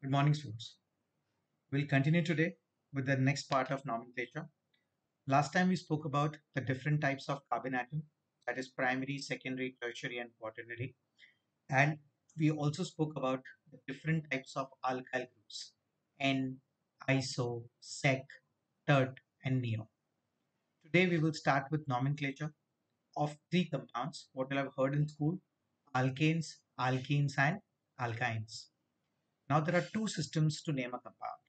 Good morning, students. We'll continue today with the next part of nomenclature. Last time we spoke about the different types of carbon atom, that is primary, secondary, tertiary, and quaternary. And we also spoke about the different types of alkyl groups, N, iso, sec, tert, and neo. Today we will start with nomenclature of three compounds, what you'll have heard in school, alkanes, alkenes, and alkynes. Now there are two systems to name a compound.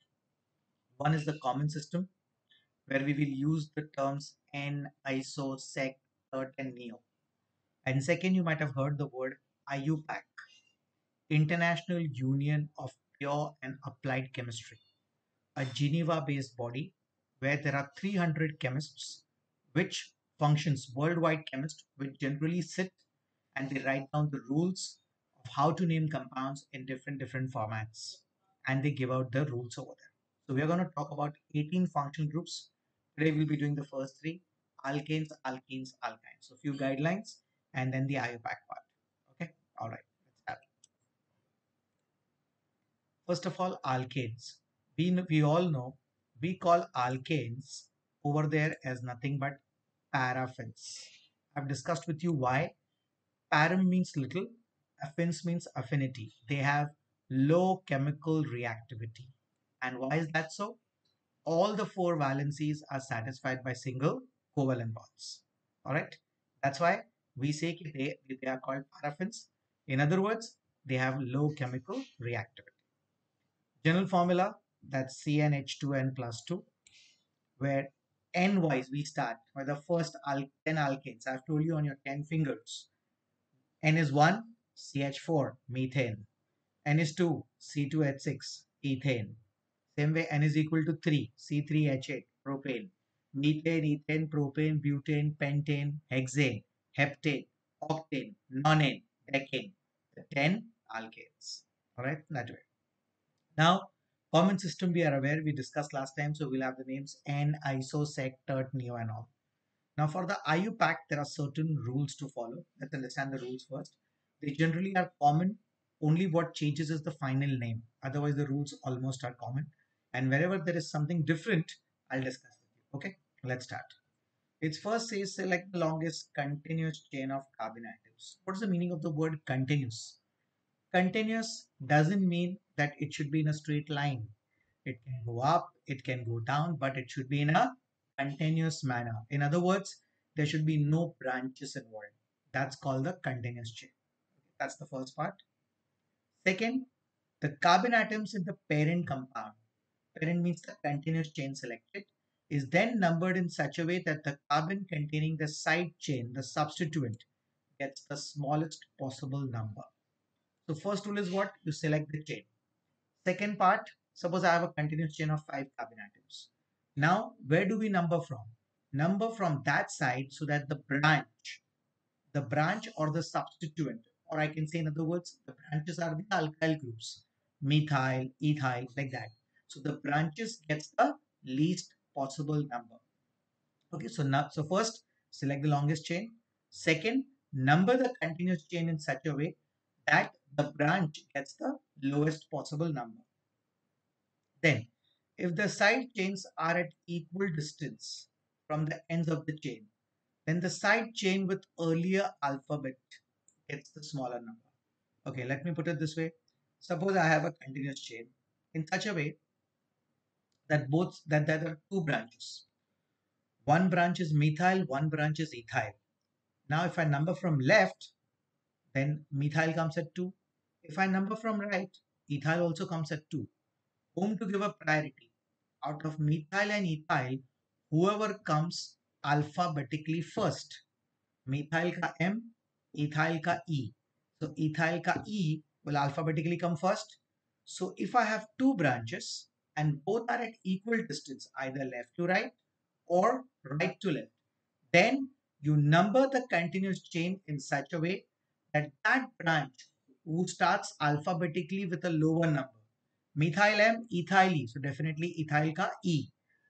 One is the common system, where we will use the terms N, ISO, SEC, TERT, and NEO. And second, you might have heard the word IUPAC, International Union of Pure and Applied Chemistry, a Geneva-based body where there are 300 chemists, which functions worldwide chemists, which generally sit and they write down the rules of how to name compounds in different formats, and they give out the rules over there. So we are going to talk about 18 functional groups. Today we'll be doing the first three: alkanes, alkenes, alkynes. So few guidelines and then the IUPAC part. Okay, all right, let's start. First of all, alkanes. We all know we call alkanes over there as nothing but paraffins. I've discussed with you why. Param means little, affins means affinity. They have low chemical reactivity. And why is that so? All the four valencies are satisfied by single covalent bonds. All right. That's why we say they are called paraffins. In other words, they have low chemical reactivity. General formula, that's CnH2n plus 2, where N wise we start with the first 10 alkanes. I've told you on your 10 fingers. N is 1, CH4, methane. N is 2, C2H6, ethane. Same way, N is equal to 3, C3H8, propane. Methane, ethane, propane, butane, pentane, hexane, heptane, octane, nonane, decane. The 10 alkanes. Alright, that way. Now, common system we are aware, we discussed last time, so we'll have the names N, ISO, SEC, TERT, NEO, and all. Now, for the IUPAC, there are certain rules to follow. Let's understand the rules first. They generally are common. Only what changes is the final name. Otherwise, the rules almost are common. And wherever there is something different, I'll discuss with you. Okay, let's start. It first says select the longest continuous chain of carbon atoms. What is the meaning of the word continuous? Continuous doesn't mean that it should be in a straight line. It can go up, it can go down, but it should be in a continuous manner. In other words, there should be no branches involved. That's called the continuous chain. That's the first part. Second, the carbon atoms in the parent compound, parent means the continuous chain selected, is then numbered in such a way that the carbon containing the side chain, the substituent, gets the smallest possible number. So first rule is what? You select the chain. Second part, suppose I have a continuous chain of 5 carbon atoms. Now, where do we number from? Number from that side so that the branch or the substituent, or I can say in other words, the branches are the alkyl groups, methyl, ethyl, like that. So the branches gets the least possible number. Okay, so now, so first, select the longest chain. Second, number the continuous chain in such a way that the branch gets the lowest possible number. Then, if the side chains are at equal distance from the ends of the chain, then the side chain with earlier alphabet gets the smaller number. Okay, let me put it this way. Suppose I have a continuous chain in such a way that there are two branches. One branch is methyl, one branch is ethyl. Now, if I number from left, then methyl comes at 2. If I number from right, ethyl also comes at 2. Whom to give a priority? Out of methyl and ethyl, whoever comes alphabetically first. Methyl ka M, ethyl ka E. So ethyl ka E will alphabetically come first. So if I have two branches and both are at equal distance, either left to right or right to left, then you number the continuous chain in such a way that that branch who starts alphabetically with a lower number. Methyl M, ethyl E. So definitely ethyl ka E.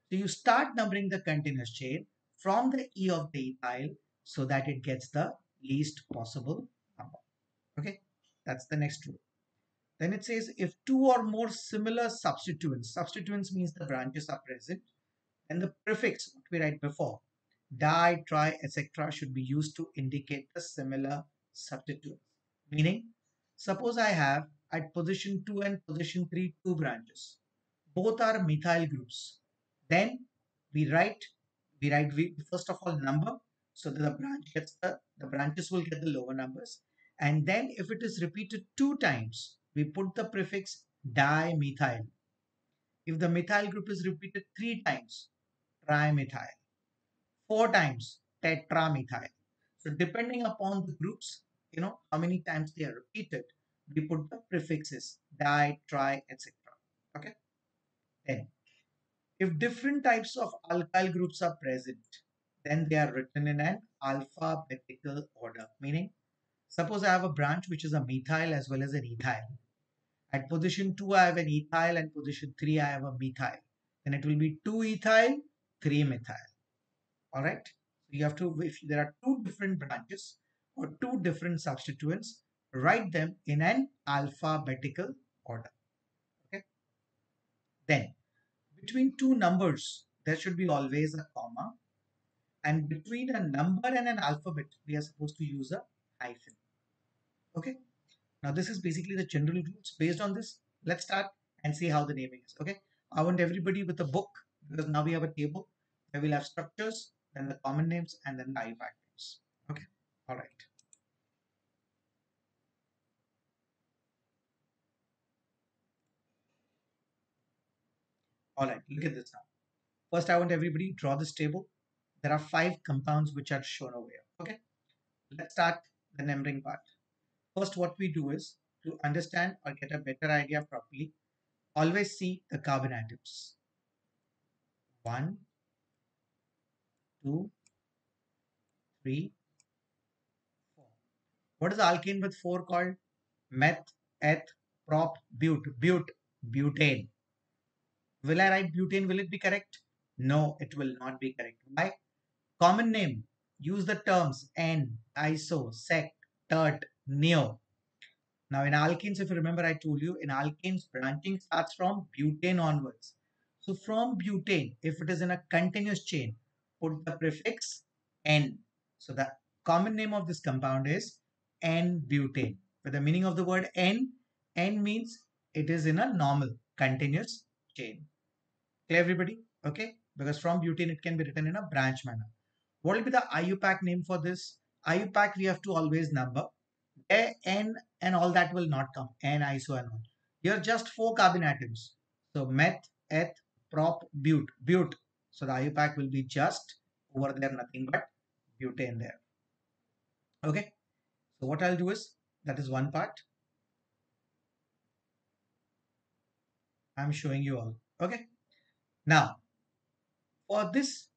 So you start numbering the continuous chain from the E of the ethyl so that it gets the least possible number. Okay, that's the next rule. Then it says if two or more similar substituents means the branches are present, and the prefix, what we write before, di, tri, etc., should be used to indicate the similar substituents. Meaning, suppose I have at position 2 and position 3 two branches. Both are methyl groups. Then we write, first of all number, so that the the branches will get the lower numbers. And then if it is repeated two times, we put the prefix dimethyl. If the methyl group is repeated three times, trimethyl. Four times, tetramethyl. So depending upon the groups, how many times they are repeated, we put the prefixes di, tri, etc. Okay. Then, if different types of alkyl groups are present, then they are written in an alphabetical order. Meaning, suppose I have a branch which is a methyl as well as an ethyl. At position 2, I have an ethyl, and position 3, I have a methyl. Then it will be 2 ethyl, 3 methyl. All right. So you have to, if there are two different branches or two different substituents, write them in an alphabetical order. Okay. Then between two numbers, there should be always a comma. And between a number and an alphabet, we are supposed to use a hyphen. Okay. Now this is basically the general rules. Based on this, let's start and see how the naming is. Okay. I want everybody with a book, because now we have a table where we'll have structures, then the common names, and then the IUPAC names. Okay. All right. All right. Look at this now. First, I want everybody to draw this table. There are 5 compounds which are shown over here. Okay. Let's start the numbering part. First, what we do is to understand or get a better idea properly, always see the carbon atoms. 1, 2, 3, 4. What is the alkane with 4 called? Meth, eth, prop, butane. Will I write butane? Will it be correct? No, it will not be correct. Why? Common name. Use the terms N, iso, sec, tert, neo. Now in alkenes, if you remember, I told you in alkenes, branching starts from butane onwards. So from butane, if it is in a continuous chain, put the prefix N. So the common name of this compound is N-butane. But the meaning of the word N means it is in a normal, continuous chain. Clear everybody? Okay? Because from butane, it can be written in a branch manner. What will be the IUPAC name for this? IUPAC we have to always number. A, N and all that will not come. N, iso and all. Here just 4 carbon atoms. So meth, eth, prop, but. So the IUPAC will be just over there, nothing but butane there. Okay. So what I'll do is, that is one part. I'm showing you all. Okay. Now, for this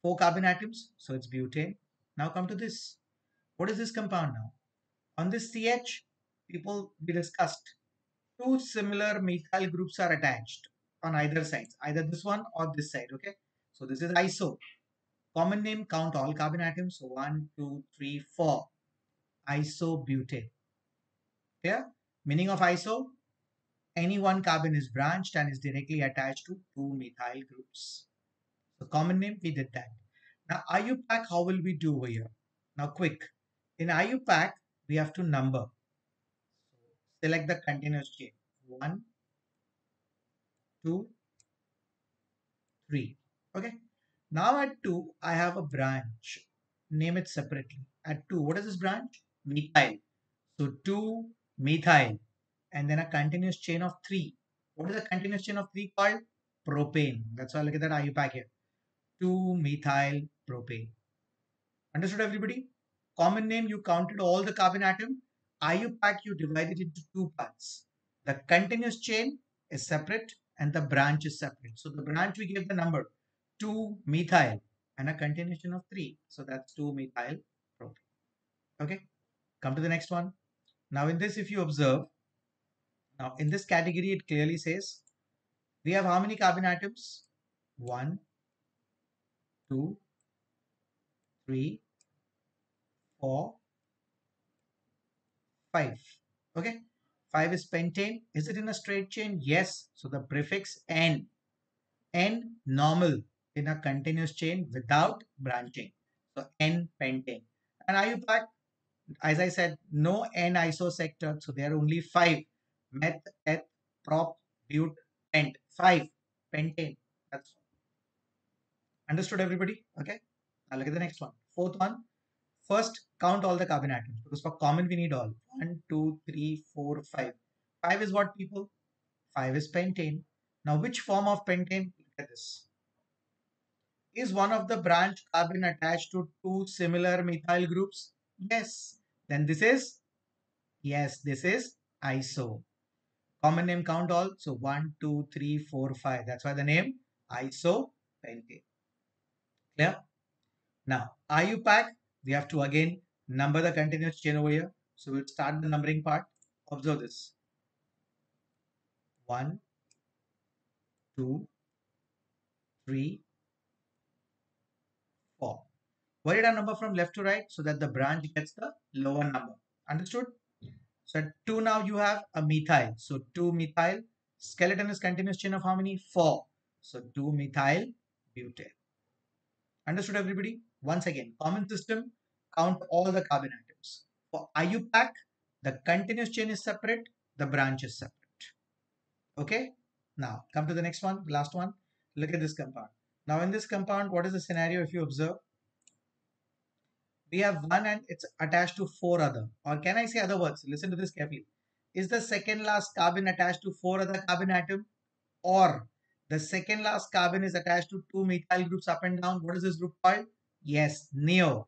4 carbon atoms, so it's butane. Now come to this. What is this compound now? On this CH, we discussed two similar methyl groups are attached on either sides, either this one or this side. Okay. So this is iso. Common name, count all carbon atoms. So 1, 2, 3, 4. Isobutane. Clear? Meaning of iso? Any one carbon is branched and is directly attached to two methyl groups. So common name, we did that. Now IUPAC, how will we do over here? Now quick. In IUPAC, we have to number. Select the continuous chain. 1, 2, 3. Okay. Now at 2, I have a branch. Name it separately. At 2, what is this branch? Methyl. So 2 methyl. And then a continuous chain of 3. What is the continuous chain of 3 called? Propane. That's why look at that IUPAC here. 2 methyl propane. Understood everybody? Common name, you counted all the carbon atom. IUPAC, you divided into two parts. The continuous chain is separate and the branch is separate. So the branch we give the number 2 methyl and a continuation of 3. So that's 2 methyl propane. Okay, come to the next one. Now in this, if you observe, now in this category, it clearly says we have how many carbon atoms? 1, 2, 3, 4, 5. Okay, 5 is pentane. Is it in a straight chain? Yes. So the prefix N. N normal in a continuous chain without branching. So N pentane. And IUPAC, as I said, no N isosector. So there are only 5. Meth, eth, prop, but, pent. 5. Pentane. That's understood, everybody? Okay. Now look at the next one. Fourth one. First, count all the carbon atoms because for common we need all. 1, 2, 3, 4, 5. 5 is what, people? 5 is pentane. Now, which form of pentane? Look at this. Is one of the branch carbon attached to two similar methyl groups? Yes. Then this is? Yes, this is iso. Common name, count all. So 1, 2, 3, 4, 5. That's why the name isopentane. Clear? Now, IUPAC, we have to again number the continuous chain over here. So we'll start the numbering part. Observe this. 1, 2, 3, 4. Why did I number from left to right? So that the branch gets the lower number. Understood? So at 2 now you have a methyl. So 2 methyl. Skeleton is continuous chain of how many? 4. So 2 methyl butane. Understood, everybody? Once again, common system, count all the carbon atoms. For IUPAC, the continuous chain is separate, the branch is separate. Okay? Now, come to the next one, last one. Look at this compound. Now, in this compound, what is the scenario if you observe? We have one and it's attached to 4 other. Or can I say other words? Listen to this carefully. Is the second last carbon attached to 4 other carbon atom? Or the second last carbon is attached to 2 methyl groups up and down? What is this group called? Yes, neo.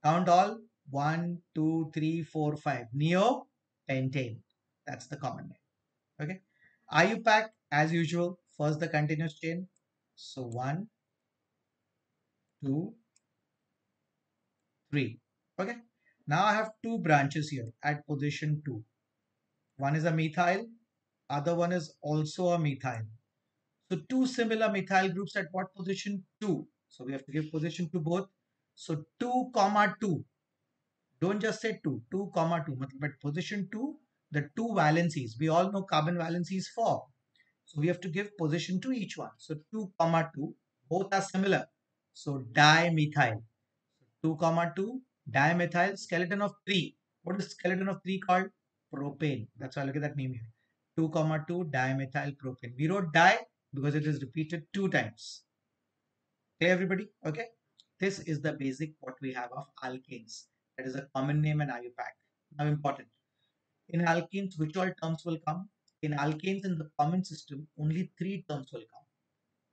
Count all. 1, 2, 3, 4, 5. Neopentane. That's the common name. Okay. IUPAC, as usual, first the continuous chain. So 1, 2, 3. Okay. Now I have two branches here at position 2. One is a methyl, other one is also a methyl. So two similar methyl groups at what position? 2. So we have to give position to both. So 2 comma 2. Don't just say 2. 2 comma 2. But position 2, the two valencies. We all know carbon valency is 4. So we have to give position to each one. So 2 comma 2. Both are similar. So dimethyl. 2 comma 2. Dimethyl. Skeleton of 3. What is skeleton of 3 called? Propane. That's why look at that name here. 2 comma 2 dimethyl propane. We wrote di because it is repeated 2 times. Okay, everybody? Okay. This is the basic what we have of alkanes. That is a common name and IUPAC. Now important. In alkanes, which all terms will come? In alkanes in the common system, only 3 terms will come.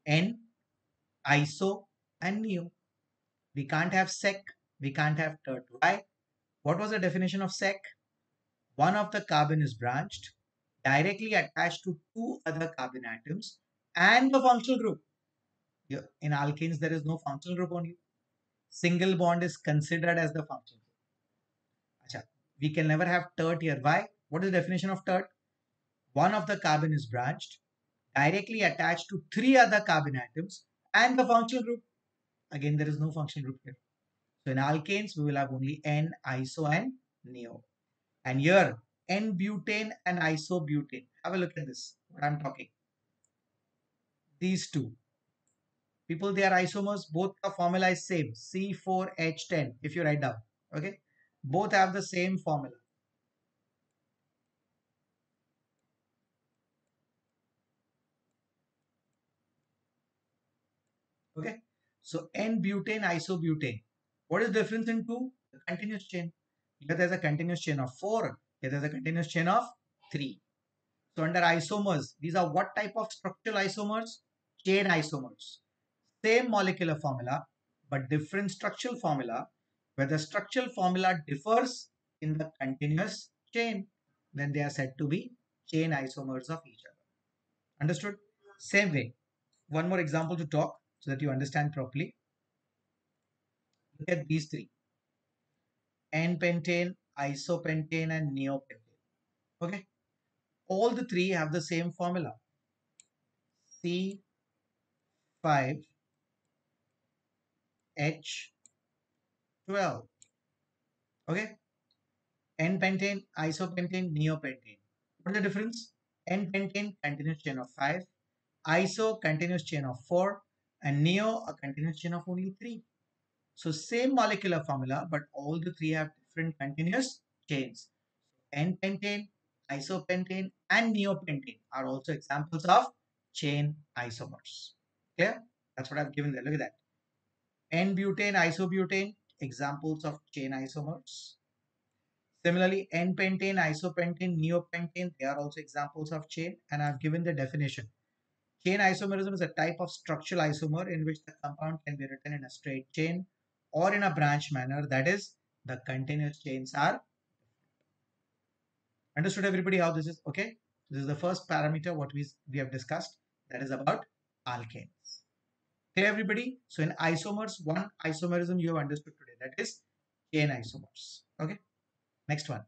N, iso, and neo. We can't have sec. We can't have tert. Why? What was the definition of sec? One of the carbon is branched, directly attached to 2 other carbon atoms, and the functional group. In alkanes, there is no functional group only. Single bond is considered as the functional group. Achha, we can never have tert here. Why? What is the definition of tert? One of the carbon is branched, directly attached to 3 other carbon atoms, and the functional group. Again, there is no functional group here. So in alkanes, we will have only N, iso, and neo. And here, N-butane and isobutane. Have a look at this, what I'm talking. These two. People, they are isomers. Both the formula is same. C4H10, if you write down. Okay. Both have the same formula. Okay. So N-butane, isobutane. What is the difference in two? The continuous chain. Here there's a continuous chain of 4. Here there's a continuous chain of 3. So under isomers, these are what type of structural isomers? Chain isomers. Same molecular formula, but different structural formula, where the structural formula differs in the continuous chain, then they are said to be chain isomers of each other. Understood? Same way. One more example to talk so that you understand properly. Look at these three. N-pentane, isopentane, and neopentane. Okay. All the three have the same formula. C5H12. Okay. N-pentane, isopentane, neopentane. What is the difference? N-pentane, continuous chain of 5. Iso, continuous chain of 4. And neo, a continuous chain of only 3. So same molecular formula, but all the three have different continuous chains. N-pentane, isopentane, and neopentane are also examples of chain isomers. Clear? That's what I've given there. Look at that. N-butane, isobutane, examples of chain isomers. Similarly, N-pentane, isopentane, neopentane, they are also examples of chain, and I've given the definition. Chain isomerism is a type of structural isomer in which the compound can be written in a straight chain or in a branch manner, that is, the continuous chains are. Understood everybody how this is? Okay. This is the first parameter what we have discussed, that is about alkanes. Okay, everybody. So in isomers, one isomerism you have understood today, that is chain isomers. Okay. Next one.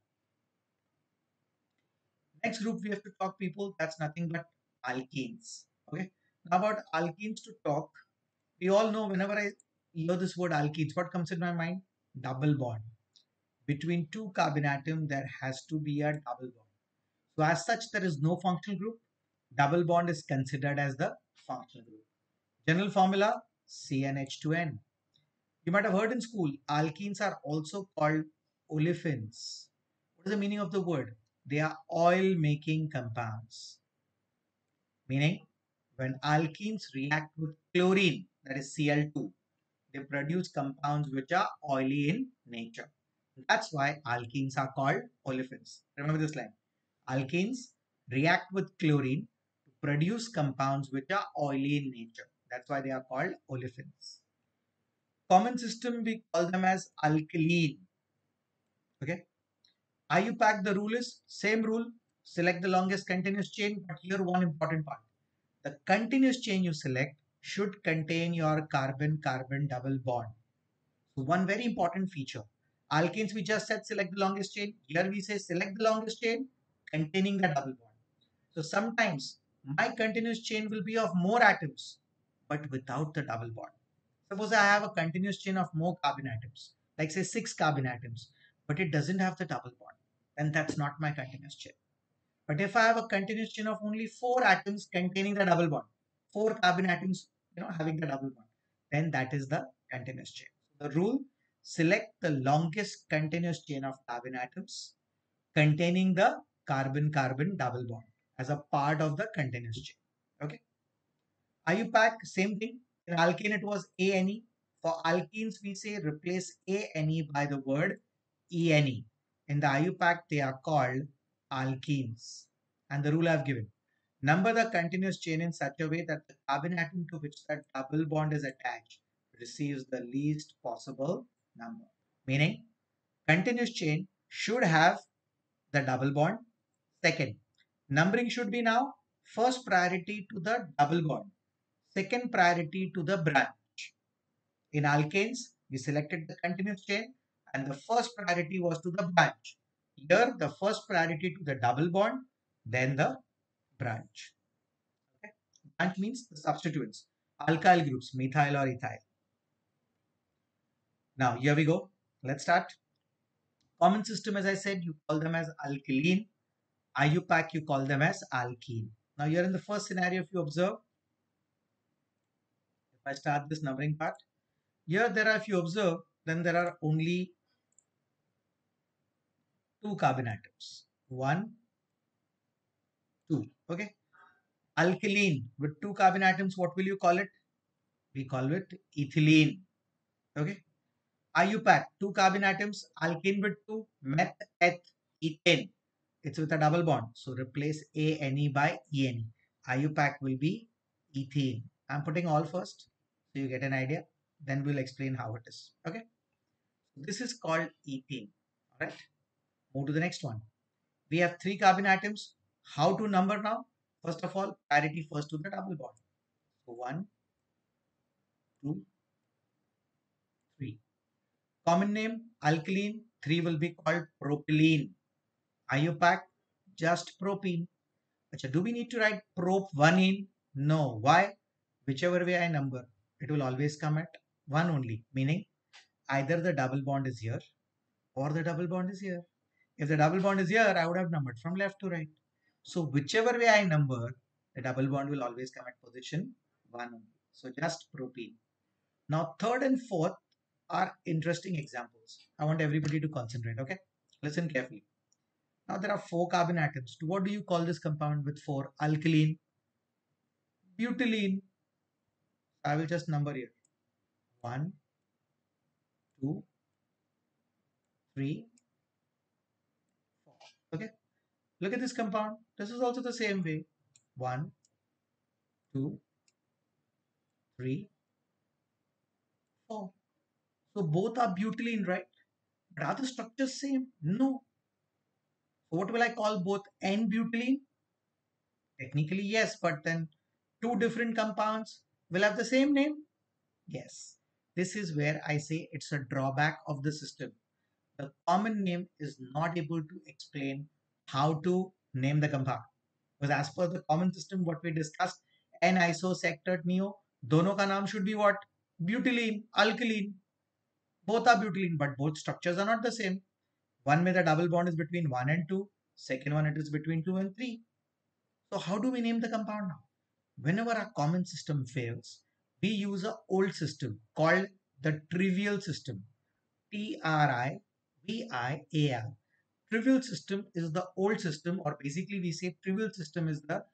Next group we have to talk, people, that's nothing but alkenes. Okay. Now about alkenes to talk, we all know whenever I hear this word alkenes, what comes in my mind? Double bond. Between two carbon atoms, there has to be a double bond. So as such, there is no functional group. Double bond is considered as the functional group. General formula, CnH2n. You might have heard in school, alkenes are also called olefins. What is the meaning of the word? They are oil-making compounds. Meaning, when alkenes react with chlorine, that is Cl2, they produce compounds which are oily in nature. That's why alkenes are called olefins. Remember this line. Alkenes react with chlorine to produce compounds which are oily in nature. That's why they are called olefins. Common system, we call them as alkaline. Okay. IUPAC, the rule is same rule. Select the longest continuous chain, but here one important part. The continuous chain you select should contain your carbon-carbon double bond. So one very important feature. Alkanes, we just said select the longest chain. Here we say select the longest chain containing the double bond. So sometimes my continuous chain will be of more atoms, but without the double bond. Suppose I have a continuous chain of more carbon atoms, like say 6 carbon atoms, but it doesn't have the double bond. Then that's not my continuous chain. But if I have a continuous chain of only 4 atoms containing the double bond, 4 carbon atoms, having the double bond, then that is the continuous chain. So the rule, select the longest continuous chain of carbon atoms containing the carbon-carbon double bond as a part of the continuous chain. Okay. IUPAC, same thing. In alkane, it was ANE. For alkenes, we say replace ANE by the word ENE. In the IUPAC, they are called alkenes. And the rule I've given. Number the continuous chain in such a way that the carbon atom to which that double bond is attached receives the least possible number. Meaning, continuous chain should have the double bond. Second, numbering should be now first priority to the double bond, second priority to the branch. In alkanes, we selected the continuous chain and the first priority was to the branch. Here, the first priority to the double bond, then the branch. Okay? Branch means the substituents, alkyl groups, methyl or ethyl. Now, here we go. Let's start. Common system, as I said, you call them as alkaline. IUPAC, you call them as alkene. Now, here in the first scenario, if you observe, if I start this numbering part, here there are, if you observe, then there are only 2 carbon atoms. 1, 2. Okay. Alkaline with 2 carbon atoms, what will you call it? We call it ethylene. Okay. IUPAC, 2 carbon atoms, alkene with 2, meth, eth, ethane. It's with a double bond. So replace ANE by ENE. IUPAC will be ethene. I'm putting all first so you get an idea. Then we'll explain how it is. Okay. This is called ethene. All right. Move to the next one. We have 3 carbon atoms. How to number now? First of all, parity first to the double bond. So 1, 2, 3. Common name, alkaline. 3 will be called propylene. IUPAC, just propene. Achha, do we need to write prop 1 in? No. Why? Whichever way I number, it will always come at 1 only. Meaning, either the double bond is here or the double bond is here. If the double bond is here, I would have numbered from left to right. So whichever way I number, the double bond will always come at position 1 only. So just propene. Now third and fourth are interesting examples. I want everybody to concentrate, okay? Listen carefully. Now there are 4 carbon atoms. What do you call this compound with 4? Alkaline, butylene. I will just number here. 1, 2, 3, 4. Okay. Look at this compound. This is also the same way. 1, 2, 3, 4. So both are butylene, right? But are the structures same? No. So what will I call both N-butylene? Technically, yes, but then two different compounds will have the same name? Yes. This is where I say it's a drawback of the system. The common name is not able to explain how to name the compound. Because as per the common system, what we discussed, N-isosectet neo, दोनों का नाम should be what? Butylene, alkaline. Both are butylene, but both structures are not the same. One with a double bond is between 1 and 2. Second one it is between 2 and 3. So how do we name the compound now? Whenever our common system fails, we use an old system called the trivial system. Trivial. Trivial system is the old system, or basically we say trivial system is the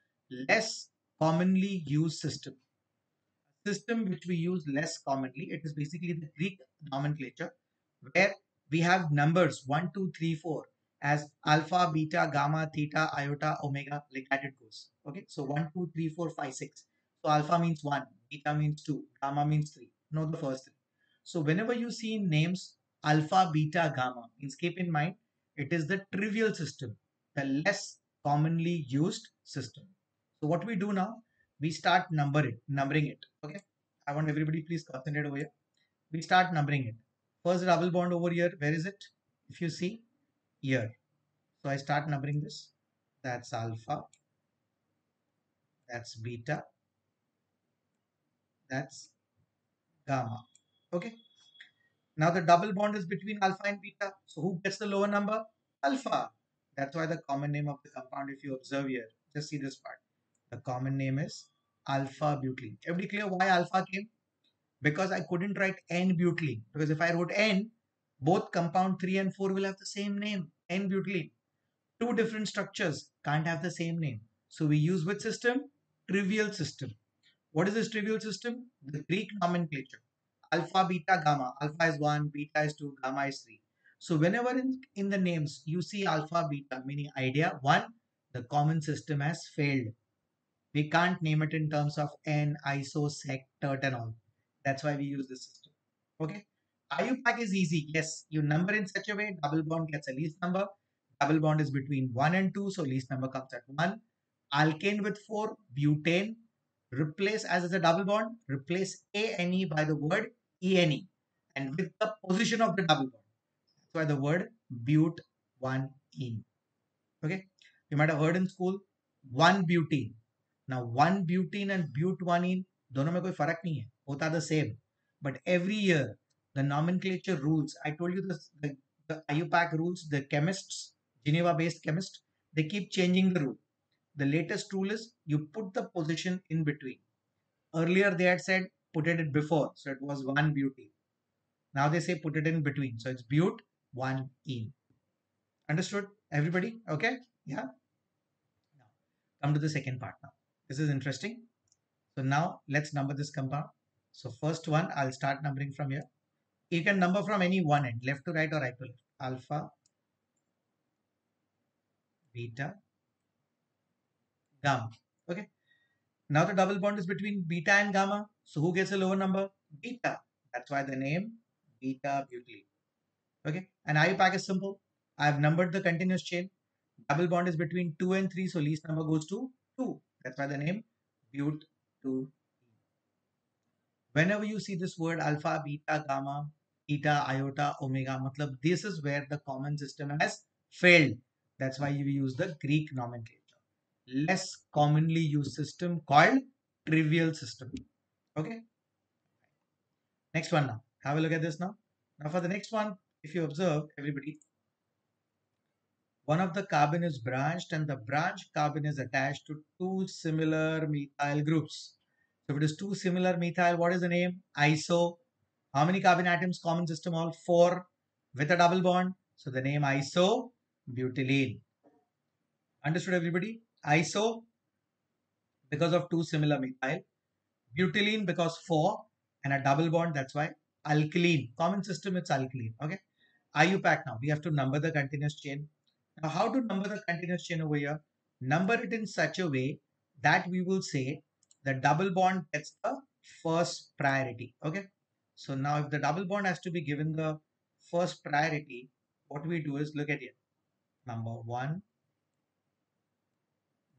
less commonly used system. System which we use less commonly. It is basically the Greek nomenclature where we have numbers 1, 2, 3, 4 as alpha, beta, gamma, theta, iota, omega, like that it goes. Okay, so 1, 2, 3, 4, 5, 6. So alpha means 1, beta means 2, gamma means 3. Know the first three. So whenever you see names alpha, beta, gamma, means keep in mind it is the trivial system, the less commonly used system. So what we do now, we start numbering it. Okay, I want everybody please concentrate over here. We start numbering it. First double bond over here, where is it? If you see here, so I start numbering this. That's alpha, that's beta, that's gamma. Okay, now the double bond is between alpha and beta, so who gets the lower number? Alpha. That's why the common name of the compound, if you observe here, just see this part, the common name is alpha butylene. Everybody clear why alpha came? Because I couldn't write N-butylene. Because if I wrote N, both compound 3 and 4 will have the same name, N-butylene. Two different structures can't have the same name. So we use which system? Trivial system. What is this trivial system? The Greek nomenclature. Alpha, beta, gamma. Alpha is 1, beta is 2, gamma is 3. So whenever in the names you see alpha, beta, meaning idea 1, the common system has failed. We can't name it in terms of N, ISO, sec, tert and all. That's why we use this system. Okay. IUPAC is easy. Yes, you number in such a way, double bond gets a least number. Double bond is between 1 and 2, so least number comes at 1. Alkane with 4, butane. Replace as a double bond, replace ANE by the word ENE and with the position of the double bond. That's why the word but 1 ene. Okay. You might have heard in school 1 butene. Now 1 butene and but 1 ene, दोनों में कोई फर्क नहीं है. Both are the same. But every year, the nomenclature rules, I told you this, the IUPAC rules, the chemists, Geneva-based chemists, they keep changing the rule. The latest rule is you put the position in between. Earlier they had said put it before, so it was 1 butene. Now they say put it in between, so it's but 1 ene. Understood, everybody? Okay? Yeah. Now come to the second part now. This is interesting. So now let's number this compound. So first one, I'll start numbering from here. You can number from any one end, left to right or right to left. Alpha, beta, gamma. Okay. Now the double bond is between beta and gamma. So who gets a lower number? Beta. That's why the name beta butylene. Okay. And IUPAC is simple. I've numbered the continuous chain. Double bond is between 2 and 3. So least number goes to 2. That's why the name but 2. Whenever you see this word alpha, beta, gamma, eta, iota, omega, matlab, this is where the common system has failed. That's why you use the Greek nomenclature. Less commonly used system called trivial system. Okay. Next one now. Have a look at this now. Now for the next one, if you observe, everybody, One of the carbon is branched and the branched carbon is attached to two similar methyl groups. So if it is two similar methyl, what is the name? Iso. How many carbon atoms? Common system all four with a double bond. So the name isobutylene. Understood everybody? Iso because of two similar methyl. Butylene because four and a double bond. That's why alkaline. Common system it's alkaline. Okay. IUPAC now. We have to number the continuous chain. Now, how to number the continuous chain over here? Number it in such a way that we will say the double bond gets the first priority. Okay. So now if the double bond has to be given the first priority, what we do is look at it. Number one,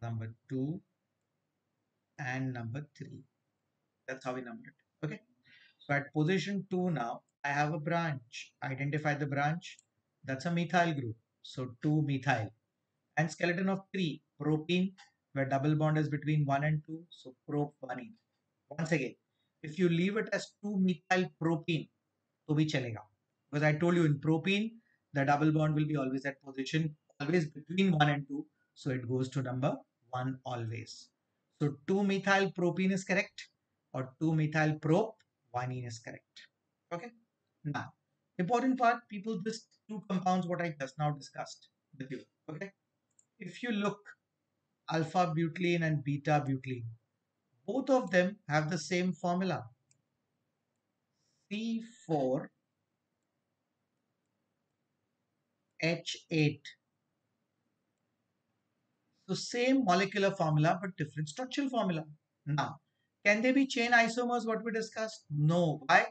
number two, and number three. That's how we number it. Okay. So at position 2 now, I have a branch. Identify the branch. That's a methyl group. So 2 methyl. And skeleton of 3 propene, where double bond is between 1 and 2. So prop 1 Once again, if you leave it as 2 methyl propene, to bhi chalega. Because I told you in propene, the double bond will be always at position, always between 1 and 2. So it goes to number 1 always. So 2 methyl propene is correct or 2 methyl prop 1 is correct. Okay. Now, important part, people, this two compounds what I just now discussed with you. Okay. If you look alpha butylene and beta butylene, both of them have the same formula C4H8. So same molecular formula but different structural formula. Now, can they be chain isomers what we discussed? No. Why?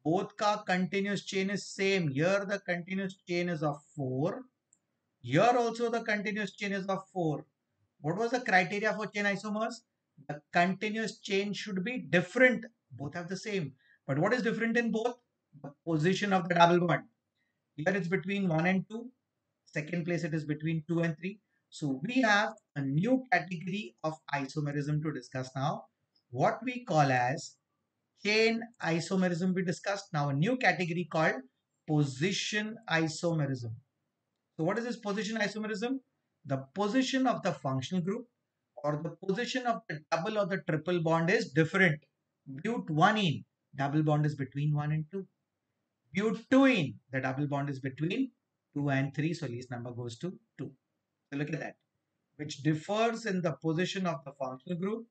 Both ka continuous chain is same. Here the continuous chain is of 4. Here also the continuous chain is of 4. What was the criteria for chain isomers? The continuous chain should be different. Both have the same. But what is different in both? The position of the double bond. Here it's between 1 and 2. Second place it is between 2 and 3. So we have a new category of isomerism to discuss now. What we call as chain isomerism we discussed. Now a new category called position isomerism. So what is this position isomerism? The position of the functional group or the position of the double or the triple bond is different. But 1 double bond is between 1 and 2. But the double bond is between 2 and 3. So least number goes to 2. So look at that, which differs in the position of the functional group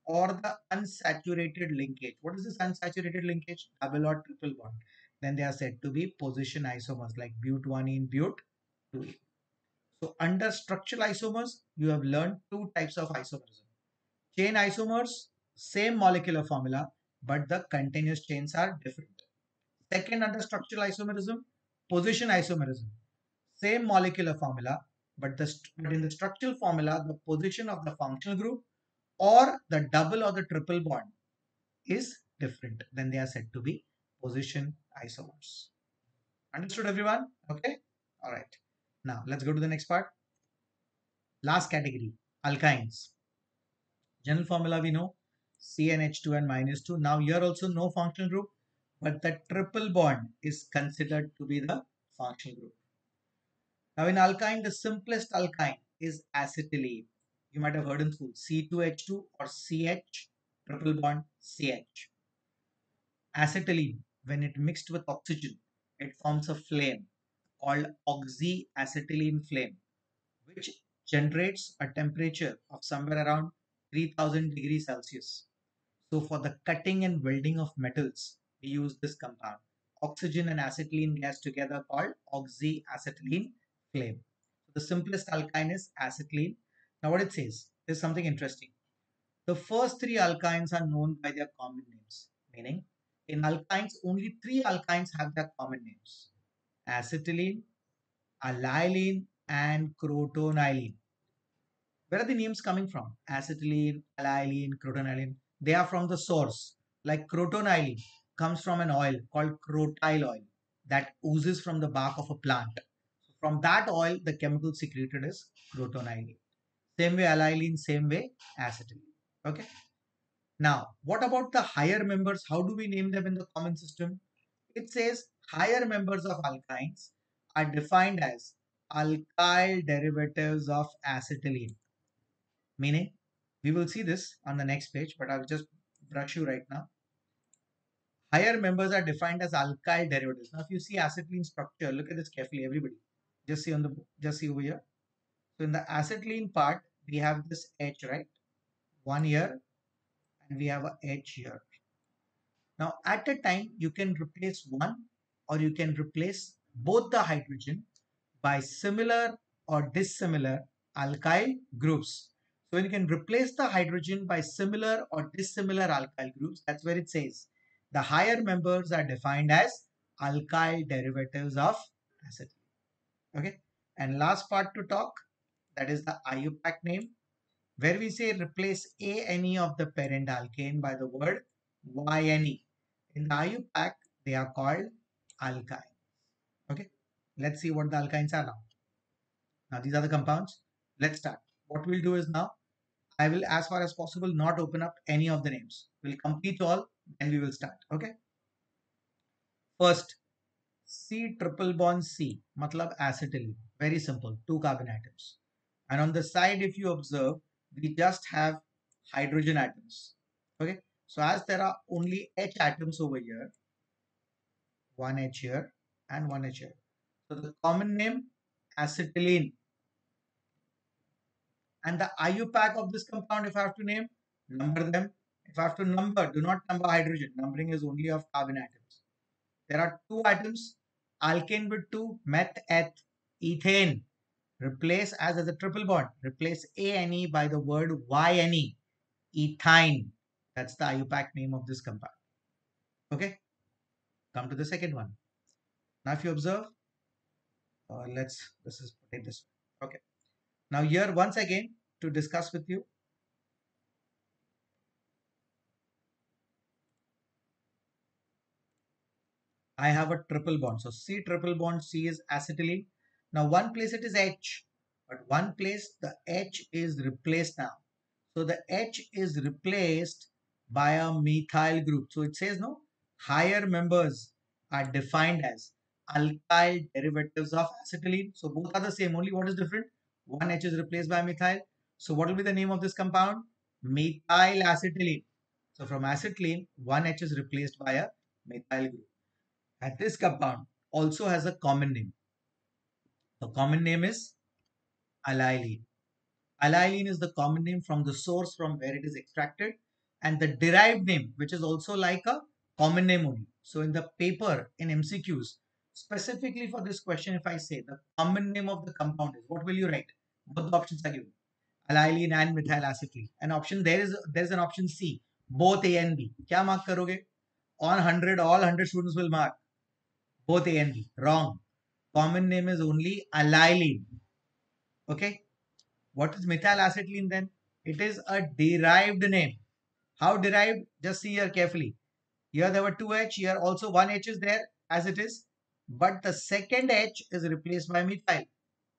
or the unsaturated linkage. What is this unsaturated linkage? Double or triple bond. Then they are said to be position isomers like but1 but2. So under structural isomers, you have learned two types of isomerism. Chain isomers, same molecular formula, but the continuous chains are different. Second, under structural isomerism, position isomerism. Same molecular formula, but in the structural formula, the position of the functional group or the double or the triple bond is different. Then they are said to be position isomers. Understood, everyone? Okay. All right. Now let's go to the next part. Last category, alkynes. General formula we know, CnH2 and -2. Now here also no functional group, but the triple bond is considered to be the functional group. Now in alkyne, the simplest alkyne is acetylene. You might have heard in school C2H2 or CH, triple bond CH. Acetylene, when it mixed with oxygen, it forms a flame called oxyacetylene flame, which generates a temperature of somewhere around 3000 degrees Celsius. So for the cutting and welding of metals, we use this compound. Oxygen and acetylene gas together called oxyacetylene flame. The simplest alkyne is acetylene. Now what it says is something interesting. The first three alkynes are known by their common names, meaning in alkynes, only three alkynes have their common names. Acetylene, allyline, and crotonylene. Where are the names coming from? Acetylene, allyline, crotonylene. They are from the source. Like crotonylene comes from an oil called crotyl oil that oozes from the bark of a plant. From that oil, the chemical secreted is crotonylene. Same way allyline, same way acetylene. Okay. Now, what about the higher members? How do we name them in the common system? It says higher members of alkynes are defined as alkyl derivatives of acetylene. Meaning, we will see this on the next page, but I'll just brush you right now. Higher members are defined as alkyl derivatives. Now, if you see acetylene structure, look at this carefully, everybody. Just see over here. So in the acetylene part, we have this H, right? One here, and we have a H here. Now, at a time, you can replace one or you can replace both the hydrogen by similar or dissimilar alkyl groups. So when you can replace the hydrogen by similar or dissimilar alkyl groups, that's where it says the higher members are defined as alkyl derivatives of acetylene. Okay. And last part to talk, that is the IUPAC name, where we say replace any of the parent alkane by the word YNE. In the IUPAC, they are called alkynes. Okay. Let's see what the alkynes are now. Now, these are the compounds. Let's start. What we'll do is now, I will, as far as possible, not open up any of the names. We'll complete all, then we will start. Okay. First, C triple bond C, matlab acetylene. Very simple, 2 carbon atoms. And on the side, if you observe, we just have hydrogen atoms. Okay. So as there are only H atoms over here, one H here and one H here. So the common name, acetylene. And the IUPAC of this compound, if I have to name, number them. If I have to number, do not number hydrogen. Numbering is only of carbon atoms. There are 2 atoms, alkane with 2, meth, eth, ethane. Replace as a triple bond. Replace ANE by the word YNE, ethyne. That's the IUPAC name of this compound. Okay, come to the second one. Now, if you observe, this is put it this way. Okay. Now, here once again to discuss with you, I have a triple bond. So C triple bond C is acetylene. Now one place it is H, but one place the H is replaced now. So the H is replaced by a methyl group. So it says no, higher members are defined as alkyl derivatives of acetylene. So both are the same, only what is different? One H is replaced by methyl. So what will be the name of this compound? Methyl acetylene. So from acetylene, one H is replaced by a methyl group. And this compound also has a common name. The common name is alylene. Alylene is the common name from the source from where it is extracted, and the derived name, which is also like a common name only. So in the paper in MCQs, specifically for this question, if I say the common name of the compound is, what will you write? Both the options are given. Alylene and methyl acetylene. An option there's an option C, both A and B. क्या mark करोगे? On 100, all 100 students will mark both A and B. Wrong. Common name is only alylene. Okay. What is methyl acetylene then? It is a derived name. How derived? Just see here carefully. Here there were 2H. Here also 1H is there as it is. But the second H is replaced by methyl.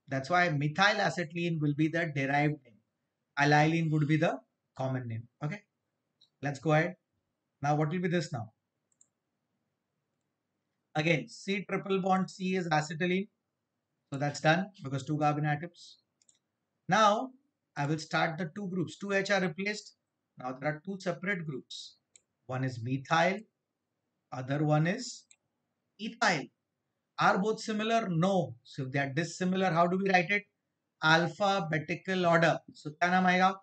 That's why methyl acetylene will be the derived name. Alylene would be the common name. Okay. Let's go ahead. Now what will be this now? Again, C triple bond C is acetylene. So that's done because 2 carbon atoms. Now I will start the 2 groups. 2H are replaced. Now there are 2 separate groups. One is methyl, other one is ethyl. Are both similar? No. So if they are dissimilar, how do we write it? Alphabetical order. So क्या नाम आएगा?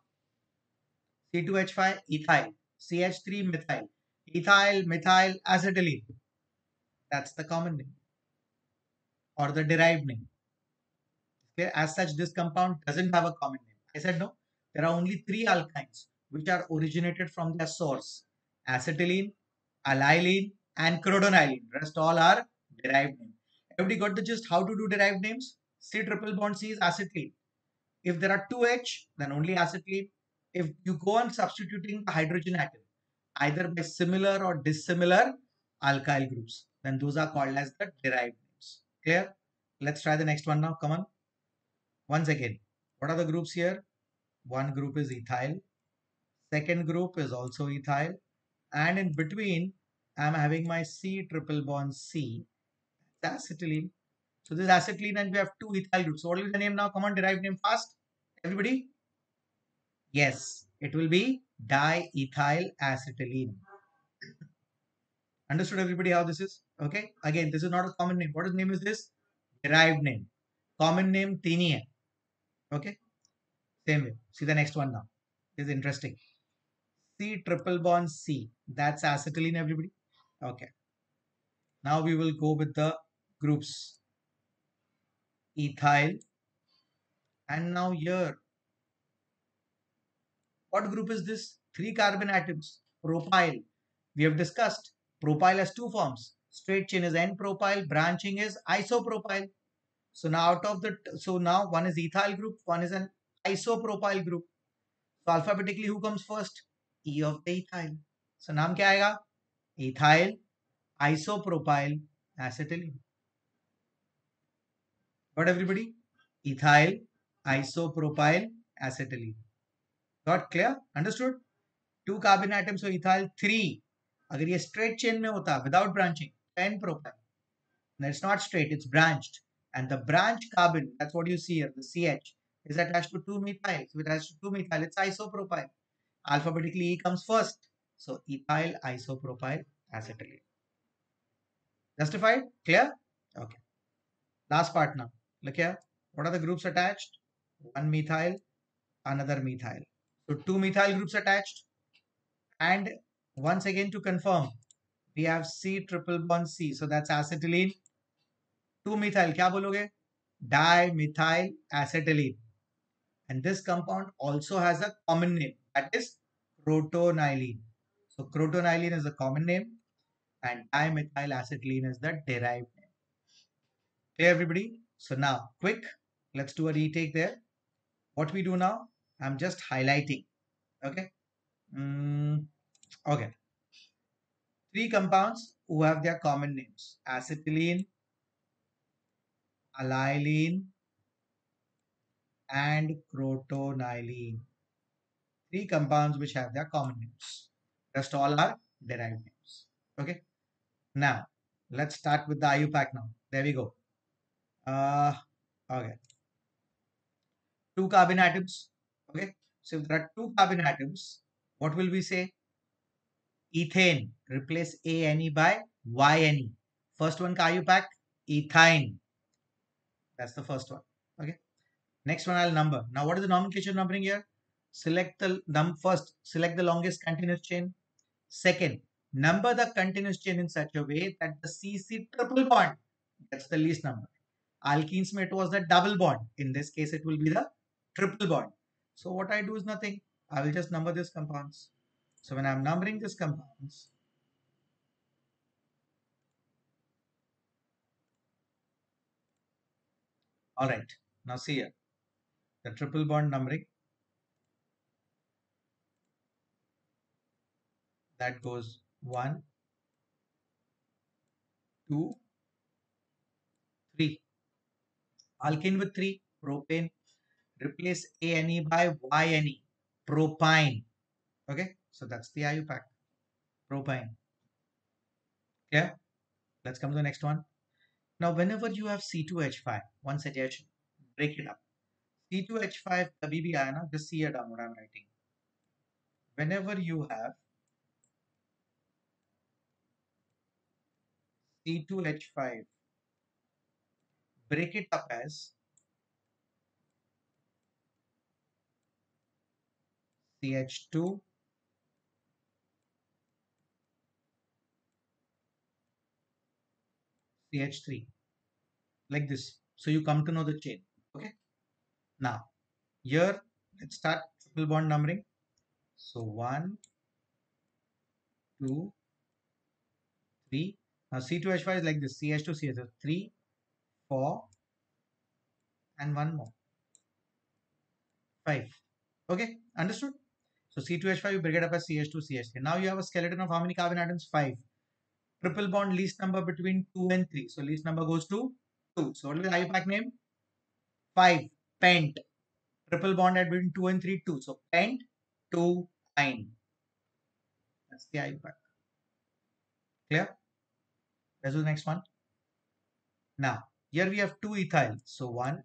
C2H5 ethyl, CH3 methyl, ethyl methyl acetylene. That's the common name or the derived name. Okay, as such, this compound doesn't have a common name. I said no. There are only 3 alkynes which are originated from their source: acetylene, alylene, and crodonyline. Rest all are derived names. Everybody got the gist how to do derived names? C triple bond C is acetylene. If there are 2H, then only acetylene. If you go on substituting the hydrogen atom, either by similar or dissimilar alkyl groups, then those are called as the derived names. Clear? Let's try the next one now. Come on. Once again, what are the groups here? One group is ethyl. Second group is also ethyl. And in between, I'm having my C triple bond C, that's acetylene. So this is acetylene and we have two ethyl groups. So what will be the name now? Come on, derived name fast. Everybody? Yes, it will be diethyl acetylene. Understood everybody how this is? Okay. Again, this is not a common name. What is name is this? Derived name. Common name Tenia. Okay. Same way. See the next one now. This is interesting. C triple bond C. That's acetylene everybody. Okay. Now we will go with the groups. Ethyl. And now here, what group is this? Three carbon atoms. Propyl. We have discussed. Propyl has two forms. Straight chain is N-propyl. Branching is isopropyl. So now now one is ethyl group, one is an isopropyl group. So alphabetically who comes first? E of the ethyl. So नाम क्या आएगा? Ethyl isopropyl acetylene. Got everybody? Ethyl isopropyl acetylene. Got clear? Understood? Two carbon atoms so ethyl, three. अगर ये straight chain में होता without branching, N propyl. Now it's not straight, it's branched. And the branch carbon, that's what you see here, the CH, is attached to 2-methyl. So it has 2-methyl, it's isopropyl. Alphabetically, E comes first. So ethyl isopropyl acetylene. Justified? Clear? Okay. Last part now. Look here. What are the groups attached? One methyl, another methyl. So two methyl groups attached. And once again to confirm, we have C triple bond C. So that's acetylene. 2-methyl, क्या बोलोगे? Dimethyl acetylene. And this compound also has a common name, that is crotonylene. So crotonylene is a common name and dimethyl acetylene is the derived name. Clear everybody? So now quick, let's do a retake there. What we do now, I'm just highlighting. Okay. Okay. Three compounds who have their common names: acetylene, alylene, and crotonylene. Three compounds which have their common names. Rest all are derived names. Okay. Now, let's start with the IUPAC now. There we go. Okay. Two carbon atoms. Okay. So if there are two carbon atoms, what will we say? Ethane. Replace ANE by YNE. First one ka IUPAC? Ethyne. That's the first one. Okay. Next one I'll number. Now, what is the nomenclature numbering here? Select the first. Select the longest continuous chain. Second, number the continuous chain in such a way that the CC triple bond gets the least number. Alkenes it was the double bond. In this case, it will be the triple bond. So what I do is nothing. I will just number these compounds. So when I'm numbering these compounds, all right. Now see here, the triple bond numbering that goes 1, 2, 3. Alkene with 3, propane. Replace ANE by YNE, propine. Okay, so that's the IUPAC, propine. Yeah, let's come to the next one. Now, whenever you have C2H5, one suggestion, break it up. C2H5 kabhi bhi aaya na, just see it down what I'm writing. Whenever you have C2H5, break it up as CH2, CH3, like this. So you come to know the chain. Okay. Now, here, let's start triple bond numbering. So 1, 2, 3. Now C2H5 is like this, CH2, CH2, 3, 4, and one more, 5. Okay, understood? So C2H5 you break it up as CH2, CH3. Now you have a skeleton of how many carbon atoms? 5. Triple bond least number between 2 and 3. So least number goes to 2. So what will be the IUPAC name? 5. Pent. Triple bond at between 2 and 3, 2. So pent, 2, 9. That's the IUPAC. Clear? Let's do the next one. Now, Here we have 2 ethyl. So 1,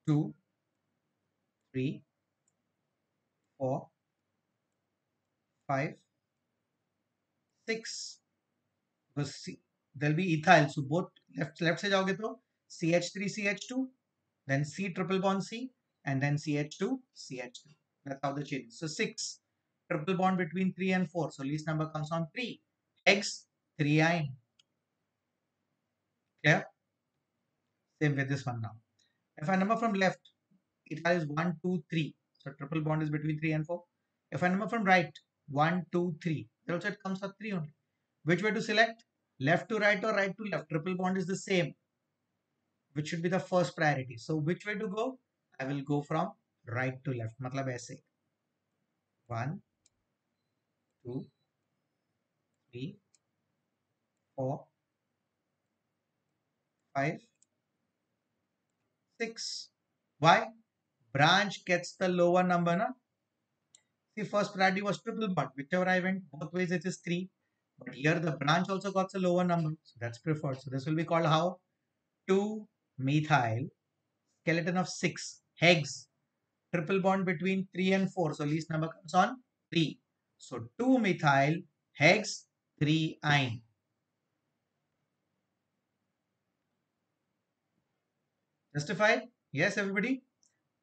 2, 3, 4, 5, 6. Because there'll be ethyl. So both left से जाओगे तो CH3 CH2, then C triple bond C, and then CH2 CH3. That's how the chain is. So 6 triple bond between 3 and 4. So least number comes on 3. Hex 3 ion. Clear? Same with this one now. If I number from left, it has 1, 2, 3. So triple bond is between 3 and 4. If I number from right, 1, 2, 3. Then also it comes out 3 only. Which way to select? Left to right or right to left? Triple bond is the same, which should be the first priority. So which way to go? I will go from right to left. मतलब ऐसे 1, 2, 3, 4, 5, 6. Why? Branch gets the lower number, na? See, first priority was triple bond. Whichever I went, both ways it is 3. But here the branch also got a lower number. So that's preferred. So this will be called how? 2-methyl, skeleton of 6, hex, triple bond between 3 and 4. So least number comes on 3. So 2-methyl, hex, 3-ine. Justified? Yes, everybody?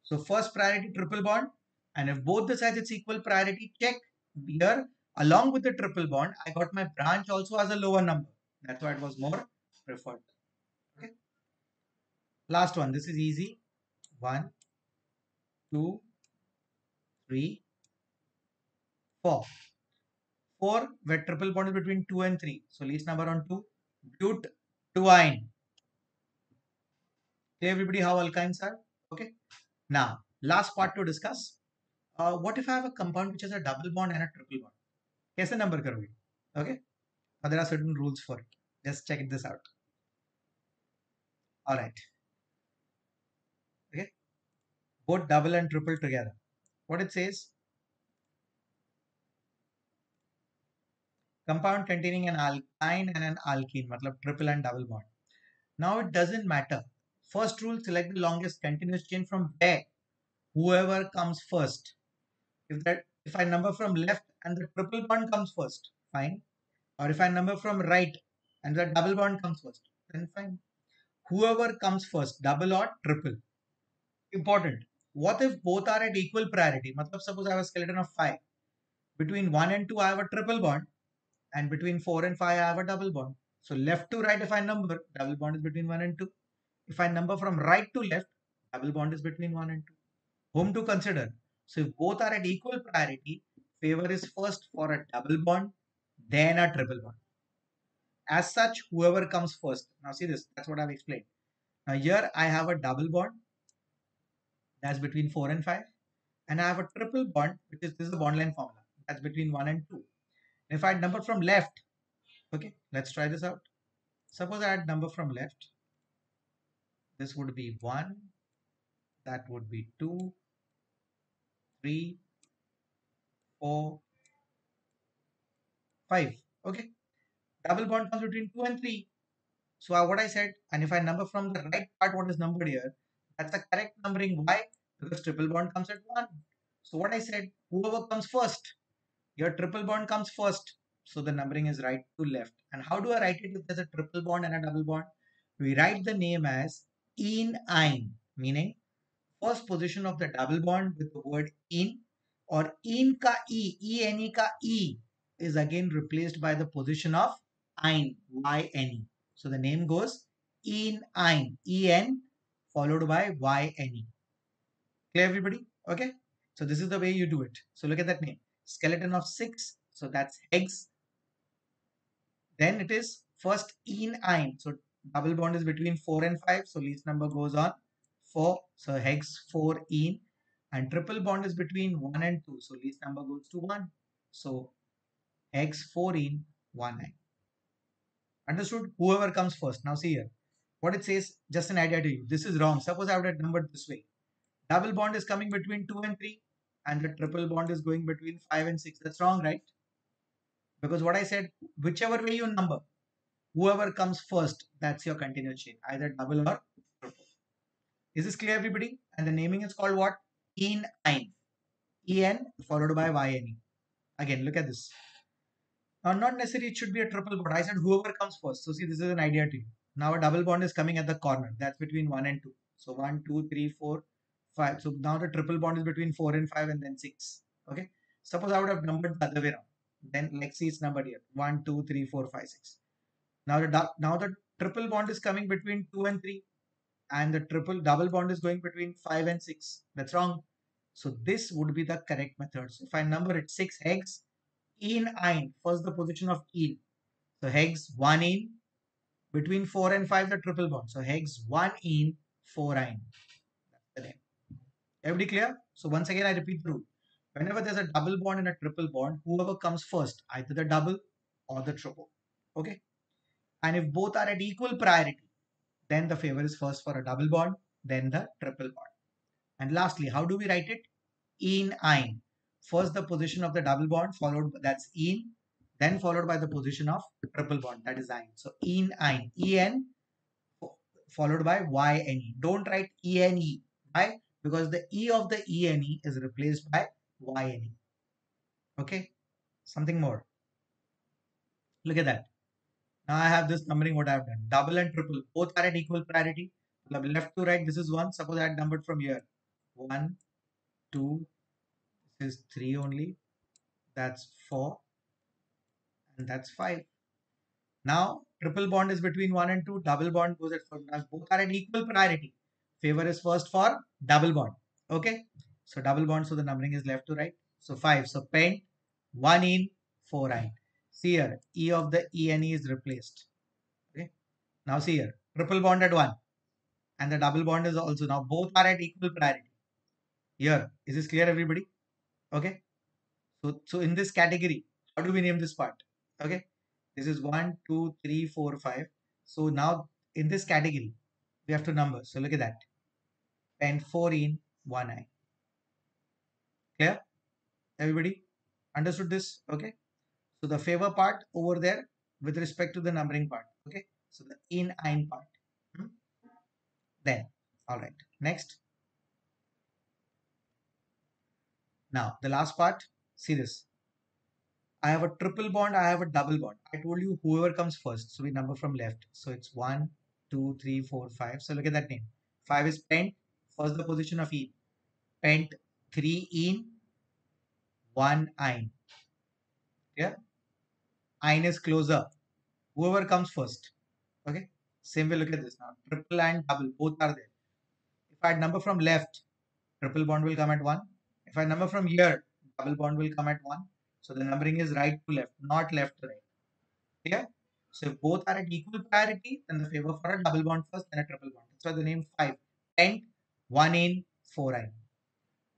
So first priority triple bond, and if both the sides it's equal priority, check. Here along with the triple bond, I got my branch also as a lower number. That's why it was more preferred. Okay. Last one. This is easy. 1, 2, 3, 4. 4 where triple bond is between 2 and 3. So least number on 2. But 2-ine. Okay, everybody, how alkynes are? Okay. Now, last part to discuss. What if I have a compound which has a double bond and a triple bond? कैसे number करोगे? Okay. Now there are certain rules for it. Just check this out. All right. Okay. Both double and triple together. What it says? Compound containing an alkyne and an alkene. मतलब triple and double bond. Now it doesn't matter. First rule, select the longest continuous chain from where whoever comes first. If I number from left and the triple bond comes first, fine. Or if I number from right and the double bond comes first, then fine. Whoever comes first, double or triple. Important. What if both are at equal priority? Matlab, suppose I have a skeleton of 5. Between 1 and 2, I have a triple bond. And between 4 and 5, I have a double bond. So left to right, if I number, double bond is between 1 and 2. If I number from right to left, double bond is between 1 and 2. Whom to consider? So if both are at equal priority, favor is first for a double bond, then a triple bond. As such, whoever comes first. Now see this, that's what I've explained. Now here I have a double bond that's between 4 and 5. And I have a triple bond, which is this is the bond line formula. That's between 1 and 2. If I number from left, okay, let's try this out. Suppose I had number from left. This would be 1, that would be 2, 3, 4, 5. Okay. Double bond comes between 2 and 3. So what I said, and if I number from the right part, what is numbered here, that's the correct numbering. Why? Because triple bond comes at 1. So what I said, whoever comes first, your triple bond comes first. So the numbering is right to left. And how do I write it if there's a triple bond and a double bond? We write the name as ene, meaning first position of the double bond with the word in, or in ka ene ka e is again replaced by the position of ine, yne. So the name goes ene, en followed by yne. Clear, everybody? Okay. So this is the way you do it. So look at that name, skeleton of 6. So that's hex. Then it is first ene. So double bond is between 4 and 5. So least number goes on 4. So hex 4 ene. And triple bond is between 1 and 2. So least number goes to 1. So hex 4 ene 1 9. Understood? Whoever comes first. Now see here. What it says, just an idea to you. This is wrong. Suppose I would have numbered this way. Double bond is coming between 2 and 3. And the triple bond is going between 5 and 6. That's wrong, right? Because what I said, whichever way you number, Whoever comes first, that's your continuous chain, either double or triple. Is this clear, everybody? And the naming is called what? En ein. En followed by Yne. Again, look at this. Now, not necessarily it should be a triple bond. I said whoever comes first. So see, this is an idea to you. Now a double bond is coming at the corner. That's between 1 and 2. So 1, 2, 3, 4, 5. So now the triple bond is between 4 and 5 and then 6. Okay. Suppose I would have numbered the other way around. Then let's see it's numbered here. 1, 2, 3, 4, 5, 6. Now the triple bond is coming between 2 and 3. And the triple double bond is going between 5 and 6. That's wrong. So this would be the correct method. So if I number it 6 hex, in ein, first the position of in. So hex 1 in, between 4 and 5 the triple bond. So hex 1 in, 4 ein. That's the name. Everybody clear? So once again I repeat the rule. Whenever there's a double bond and a triple bond, whoever comes first, either the double or the triple. Okay? And if both are at equal priority, then the favor is first for a double bond, then the triple bond. And lastly, how do we write it? In ein. First the position of the double bond followed, that's in, then followed by the position of triple bond, that is ein. So in ein, en followed by yne. Don't write ene. Why? Because the e of the ene is replaced by yne. Okay, something more. Look at that. Now I have this numbering what I have done. Double and triple both are at equal priority. Left to right, this is 1. Suppose I had numbered from here. 1, 2, this is 3 only. That's 4. And that's 5. Now triple bond is between 1 and 2. Double bond goes at 4. Now both are at equal priority. Favor is first for double bond. Okay. So double bond. So the numbering is left to right. So 5. So pent 1 in 4 in. See here. E of the ENE is replaced. Okay. Now see here. Triple bond at 1. And the double bond is also. Now both are at equal priority. Here. Is this clear, everybody? Okay. So in this category, how do we name this part? Okay. This is 1, 2, 3, 4, 5. So now in this category, we have to number. So look at that. And 4 in 1 eye. Clear? Everybody understood this? Okay. So the favor part over there with respect to the numbering part. Okay. So the in ein part. Hmm? Then, all right. Next. Now the last part. See this. I have a triple bond. I have a double bond. I told you whoever comes first. So we number from left. So it's 1, 2, 3, 4, 5. So look at that name. 5 is pent. First the position of in. Pent 3 in 1 ein. Yeah. Ein is closer. Whoever comes first. Okay. Same way look at this now. Triple and double both are there. If I number from left, triple bond will come at 1. If I number from here, double bond will come at 1. So the numbering is right to left, not left to right. Clear? So if both are at equal priority, then the favor for a double bond first, then a triple bond. That's why the name 5. Pent, 1 in, 4 in.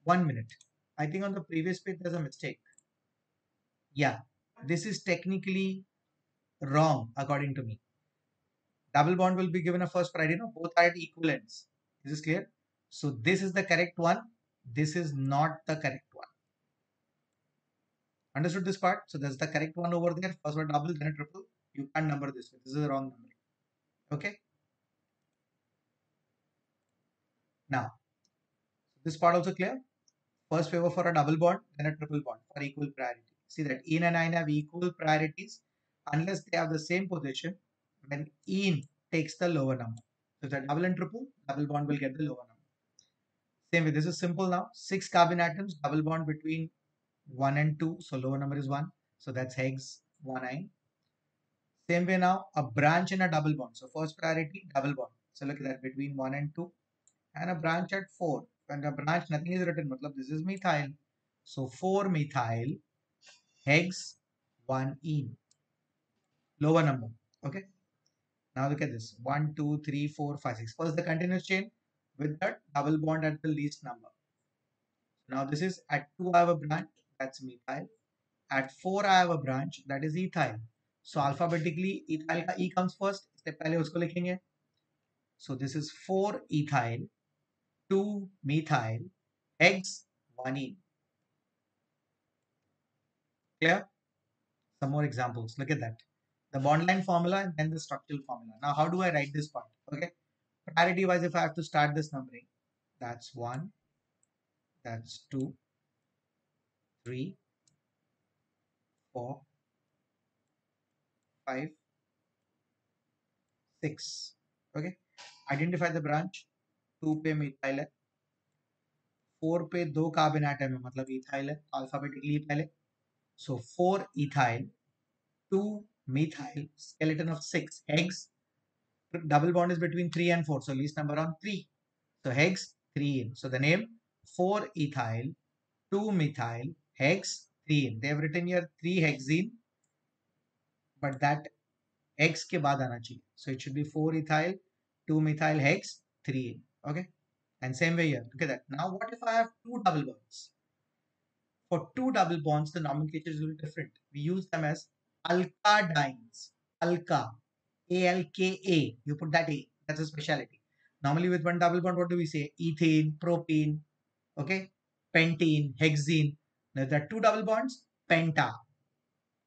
1 minute. I think on the previous page there's a mistake. Yeah, this is technically wrong according to me. Double bond will be given a first priority. No, both are at equal ends. Is this clear? So this is the correct one. This is not the correct one. Understood this part? So that's the correct one over there. First one double, then a triple. You can't number this. This is the wrong number. Okay. Now, this part also clear. First favor for a double bond, then a triple bond for equal priority. See that in and in have equal priorities unless they have the same position when in takes the lower number. So if they're double and triple, double bond will get the lower number. Same way, this is simple now. 6 carbon atoms, double bond between 1 and 2. So lower number is 1. So that's hex 1 in. Same way now, a branch in a double bond. So first priority, double bond. So look at that between 1 and 2. And a branch at 4. When a branch, nothing is written. Matlab, this is methyl. So 4 methyl, hex 1 in. Lower number. Okay. Now look at this. 1, 2, 3, 4, 5, 6. First the continuous chain with that double bond at the least number. Now this is at 2 I have a branch. That's methyl. At 4 I have a branch. That is ethyl. So alphabetically ethyl का E comes first. इससे पहले उसको लिखेंगे. So this is 4 ethyl, 2 methyl, hex 1 in. Clear? Some more examples. Look at that. the bond line formula and then the structural formula. Now, how do I write this part? Okay, priority wise, if I have to start this numbering, that's 1, that's 2, 3, 4, 5, 6. Okay, identify the branch. 2 पे methyl है, 4 पे 2 carbon atom है, मतलब ethyl है, alphabetically पहले. So 4 ethyl, 2 methyl, skeleton of 6 hex. Double bond is between 3 and 4, so least number on 3. So hex 3 in. So the name 4 ethyl, 2 methyl, hex 3 in. They have written here 3 hexene, but that hex के बाद आना चाहिए. So it should be 4 ethyl, 2 methyl, hex 3 in. Okay. And same way here. Look at that. Now what if I have two double bonds? For two double bonds, the nomenclature is a little different. We use them as alkadines. Alka. A-L-K-A. You put that A. That's a specialty. Normally with one double bond, what do we say? Ethane, propene, okay? Pentene, hexene. Now there are two double bonds. Penta,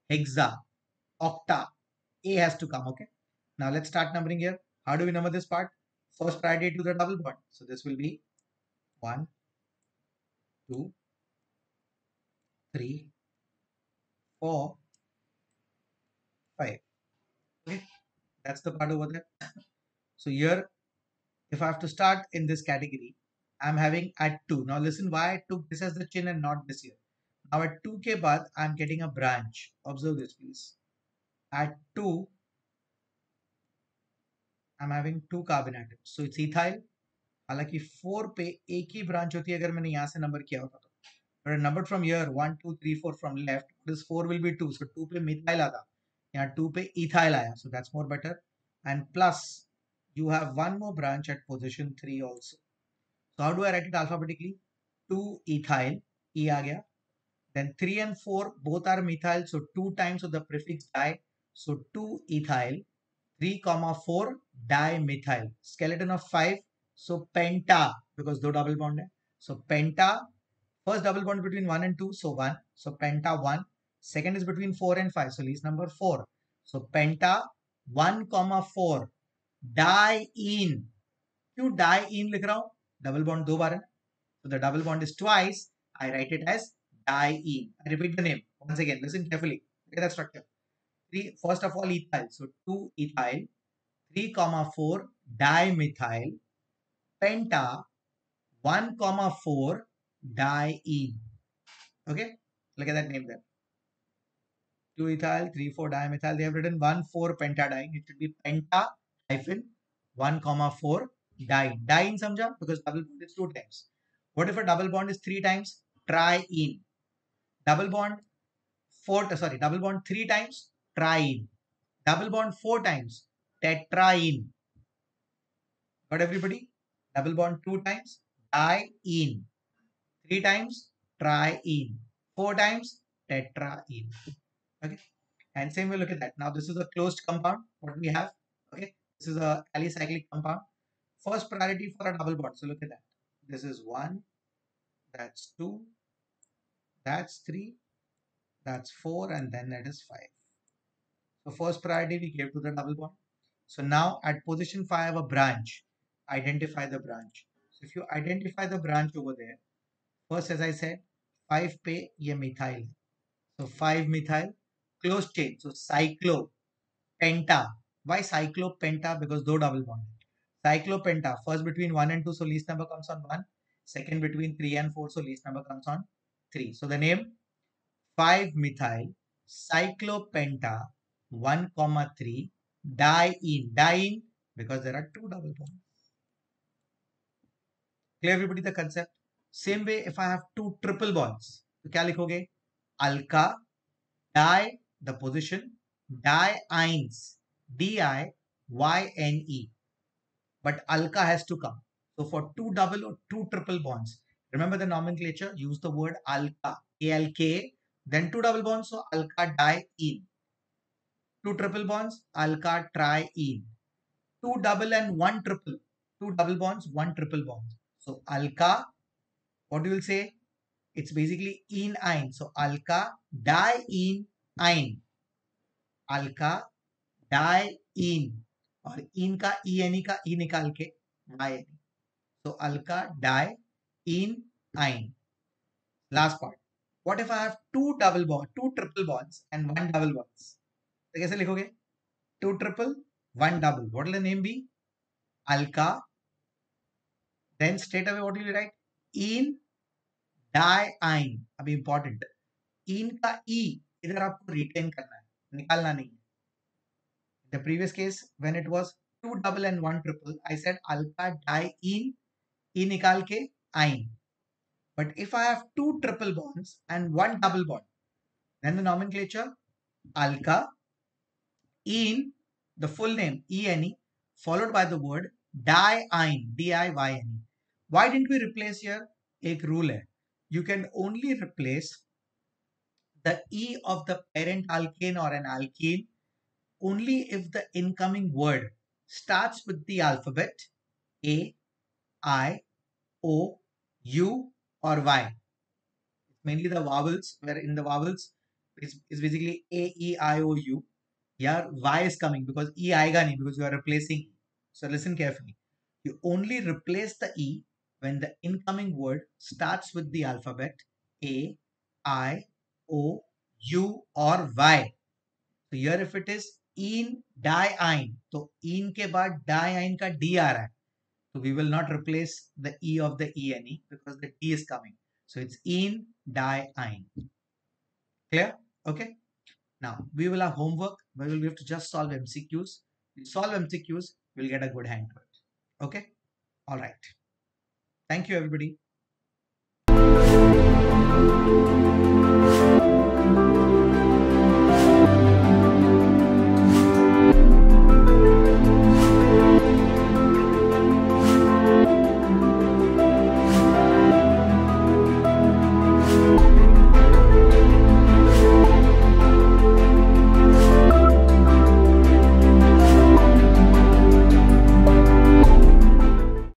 hexa, octa. A has to come, okay? Now let's start numbering here. How do we number this part? First priority to the double bond. So this will be 1, 2, 3, 4, 5. Okay, that's the part over there. So here, if I have to start in this category, I'm having at 2. Now listen why I took this as the chin and not this here. Now at 2 ke baad, I'm getting a branch. Observe this please. At 2, I'm having 2 carbon atoms. So it's ethyl. हालांकि 4 पे एक ही branch होती है अगर मैंने यहाँ से number किया होता तो. But numbered from here 1, 2, 3, 4 from left. This 4 will be 2. So 2 पे methyl आता. यहाँ 2 पे ethyl आया. So that's more better. And plus you have one more branch at position 3 also. So how do I write it alphabetically? 2 ethyl, E आ गया. Then 3 and 4 both are methyl. So 2 times of the prefix di. So 2 ethyl, 3 comma 4 dimethyl. Skeleton of 5. So penta, because दो double bond है. So penta, first double bond between 1 and 2. So 1. So penta 1. Second is between 4 and 5. So least number 4. So penta 1 comma 4 diene. क्यों diene लिख रहा हूं? Double bond दो बार है. So the double bond is twice. I write it as diene. I repeat the name once again. Listen carefully. Look at that structure. First of all, ethyl. So 2 ethyl, 3 comma 4 dimethyl, penta 1 comma 4 diene. Okay, look at that name there. 2 ethyl, 3 4 dimethyl. They have written 1 4 pentadiene. It should be penta hyphen 1 comma 4 diene. Diene samjha, because double bond is 2 times. What if a double bond is 3 times? Triene. Double bond double bond 3 times, triene. Double bond 4 times, tetraene. Got everybody? Double bond 2 times, diene. 3 times, triene. 4 times, tetraene. Okay. And same way, look at that. Now this is a closed compound. What we have? Okay. This is a alicyclic compound. First priority for a double bond. So look at that. This is 1, that's 2, that's 3, that's 4, and then that is 5. So first priority we gave to the double bond. So now at position 5 a branch. Identify the branch. So if you identify the branch over there, first as I said, 5 पे ये methyl. So 5 methyl, close chain. So cyclo, penta. Why cyclo, penta? Because दो double bond. Cyclo, penta. First between 1 and 2, so least number comes on 1. Second between 3 and 4, so least number comes on 3. So the name 5 methyl cyclopenta 1 comma 3 diene because there are two double bonds. Clear everybody the concept? Same way if I have two triple bonds, तो क्या लिखोगे? Alka, di, the position, diines, D-I-Y-N-E. But alka has to come. So for two double or two triple bonds, remember the nomenclature, use the word alka, A-L-K, then two double bonds, so alka diene. Two triple bonds, alka triene. Two double and one triple. Two double bonds, one triple bond. So alka, what you will say? It's basically ene. So alka diene. Alka diene, और ene का ईएनई का ई निकाल के वाई, तो alka diyne. Last part, what if I have two triple bonds and one double bonds, तो कैसे लिखोगे? Two triple one double, what will the name be? Alka. Then straight away what will you write? Ene diyne. अभी important, ene का e इधर आपको retain करना है, निकालना नहीं है. The previous case when it was two double and one triple, I said alka diene, e nikal ke ine. But if I have two triple bonds and one double bond, then the nomenclature alka ene, the full name ene, followed by the word diene, D-I-Y-N-E. Why didn't we replace here? एक rule है, you can only replace the E of the parent alkane or an alkene only if the incoming word starts with the alphabet A, I, O, U or Y. It's mainly the vowels, where in the vowels is basically A, E, I, O, U. Here Y is coming because E aayega nahi, because you are replacing E. So listen carefully. You only replace the E when the incoming word starts with the alphabet A, I, O, U or Y. तो here if it is ene diyne, तो ene के बाद dine का D आ रहा है, so we will not replace the e of the ene because the d is coming, so it's in diine. Clear? Okay, now we will have homework where we will have to just solve MCQs. We solve MCQs, we'll get a good hand to it. Okay, all right, thank you everybody.